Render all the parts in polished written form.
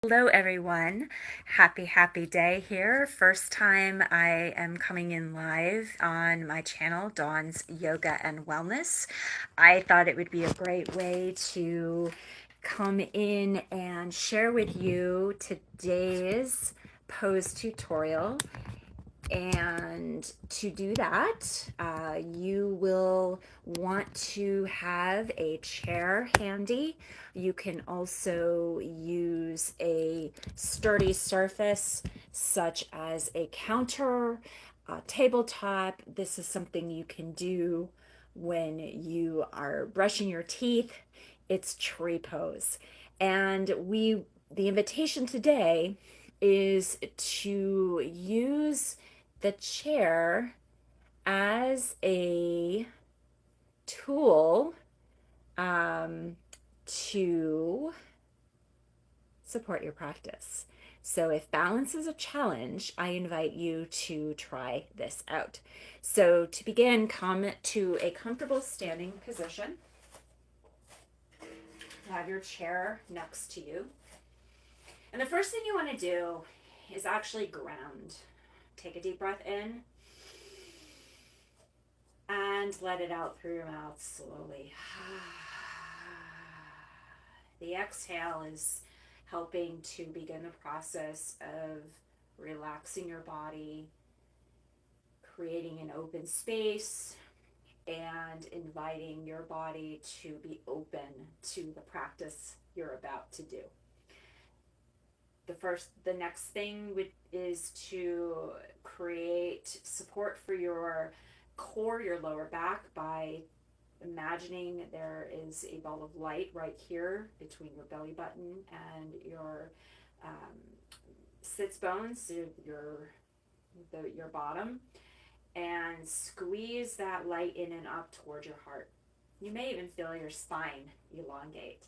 Hello, everyone. Happy day here. First time I am coming in live on my channel, Dawn's Yoga and Wellness. I thought it would be a great way to come in and share with you today's pose tutorial. And to do that, you will want to have a chair handy. You can also use a sturdy surface such as a counter, a tabletop. This is something you can do when you are brushing your teeth. It's tree pose. And the invitation today is to use the chair as a tool to support your practice. So if balance is a challenge, I invite you to try this out. So to begin, come to a comfortable standing position. Have your chair next to you. And the first thing you want to do is actually ground. Take a deep breath in and let it out through your mouth slowly. The exhale is helping to begin the process of relaxing your body, creating an open space, and inviting your body to be open to the practice you're about to do. The next thing is to create support for your core, your lower back, by imagining there is a ball of light right here between your belly button and your sits bones, your bottom, and squeeze that light in and up toward your heart. You may even feel your spine elongate.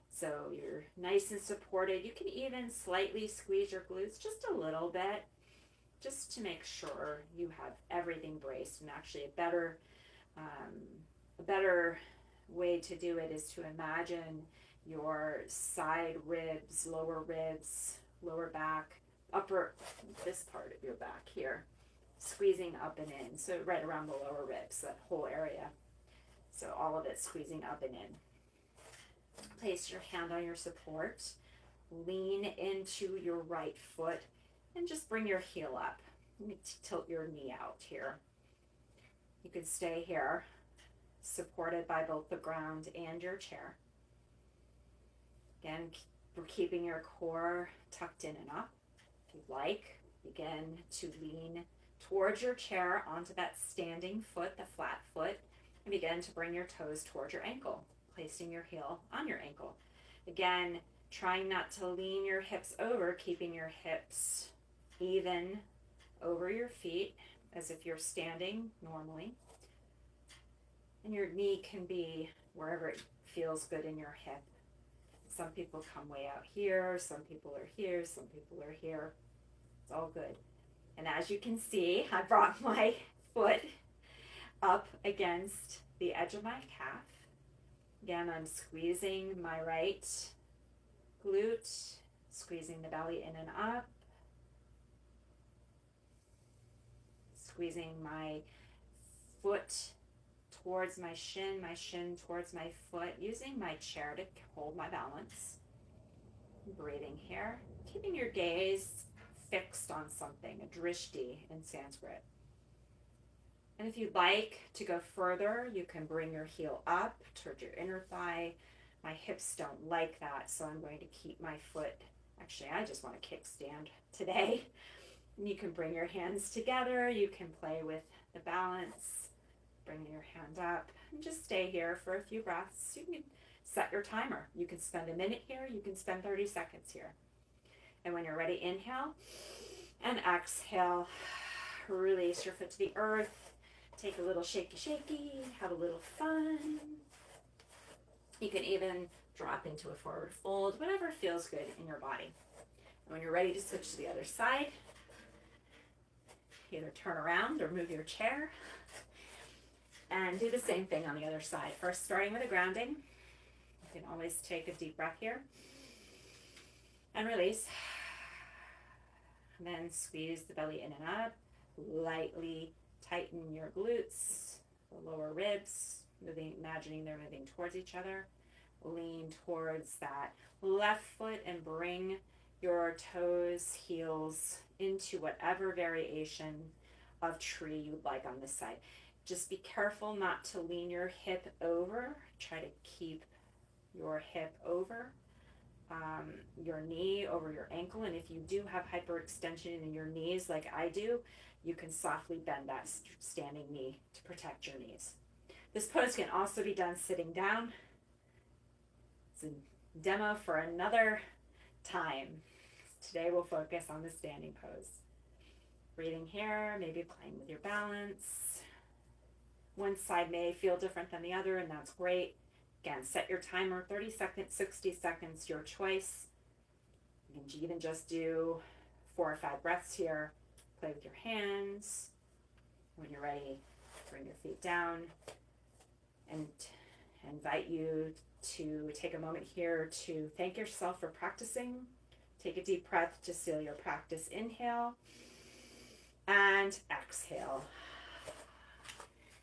So you're nice and supported. You can even slightly squeeze your glutes just a little bit, just to make sure you have everything braced. And actually a better way to do it is to imagine your side ribs, lower back, upper, this part of your back here, squeezing up and in. So right around the lower ribs, that whole area. So all of it squeezing up and in. Place your hand on your support. Lean into your right foot and just bring your heel up. You need to tilt your knee out here. You can stay here, supported by both the ground and your chair. Again, we're keeping your core tucked in and up. If you'd like, begin to lean towards your chair onto that standing foot, the flat foot, and begin to bring your toes towards your ankle, placing your heel on your ankle. Again, trying not to lean your hips over, keeping your hips even over your feet as if you're standing normally. And your knee can be wherever it feels good in your hip. Some people come way out here, some people are here, some people are here. It's all good. And as you can see, I brought my foot up against the edge of my calf. Again, I'm squeezing my right glute, squeezing the belly in and up, squeezing my foot towards my shin towards my foot, using my chair to hold my balance. Breathing here, keeping your gaze fixed on something, a drishti in Sanskrit. And if you'd like to go further, you can bring your heel up towards your inner thigh. My hips don't like that, so I'm going to keep my foot, actually I just want to kickstand today. And you can bring your hands together, you can play with the balance, bring your hand up, and just stay here for a few breaths. You can set your timer. You can spend a minute here, you can spend 30 seconds here. And when you're ready, inhale and exhale. Release your foot to the earth. Take a little shaky, have a little fun. You can even drop into a forward fold, whatever feels good in your body. And when you're ready to switch to the other side, either turn around or move your chair and do the same thing on the other side. First, starting with a grounding. You can always take a deep breath here. and release. And then squeeze the belly in and up. Lightly tighten your glutes, the lower ribs, imagining they're moving towards each other. Lean towards that left foot and bring your toes, heels into whatever variation of tree you'd like on this side. Just be careful not to lean your hip over. Try to keep your hip over your knee, over your ankle. And if you do have hyperextension in your knees like I do, you can softly bend that standing knee to protect your knees. This pose can also be done sitting down. It's a demo for another time. Today we'll focus on the standing pose. Breathing here, maybe playing with your balance. One side may feel different than the other, and that's great. Again, set your timer, 30 seconds, 60 seconds, your choice. You can even just do 4 or 5 breaths here. Play with your hands. When you're ready, bring your feet down. And invite you to take a moment here to thank yourself for practicing. Take a deep breath to seal your practice. Inhale and exhale.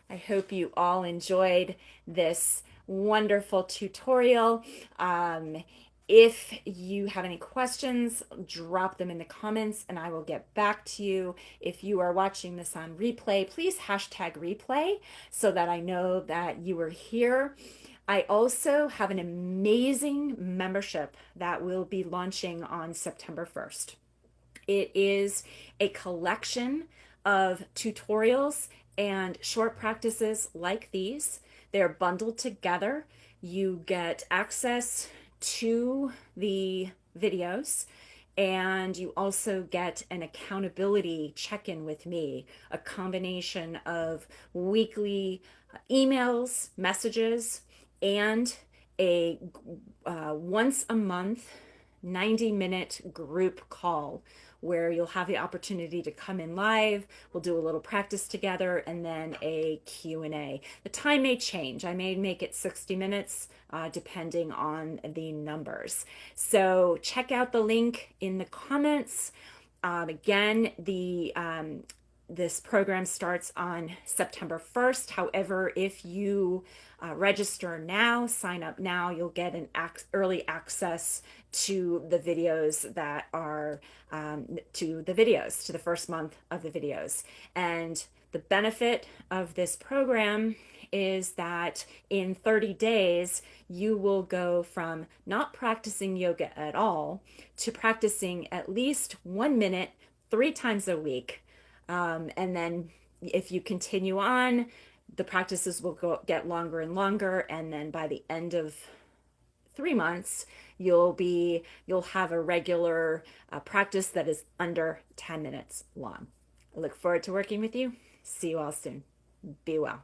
I hope you all enjoyed this wonderful tutorial. If you have any questions, drop them in the comments and I will get back to you. If you are watching this on replay, please hashtag replay so that I know that you were here. I also have an amazing membership that will be launching on September 1st. It is a collection of tutorials and short practices like these. They're bundled together. You get access to the videos and you also get an accountability check-in with me, a combination of weekly emails, messages, and a once a month 90-minute group call where you'll have the opportunity to come in live. We'll do a little practice together and then a Q&A. The time may change. I may make it 60 minutes depending on the numbers. So check out the link in the comments. Again, this program starts on September 1st. However, if you register now, sign up now, you'll get an early access to the videos that are to the first month of the videos. And the benefit of this program is that in 30 days, you will go from not practicing yoga at all to practicing at least 1 minute 3 times a week. And then if you continue on, the practices will get longer and longer. And then by the end of 3 months, you'll have a regular practice that is under 10 minutes long. I look forward to working with you. See you all soon. Be well.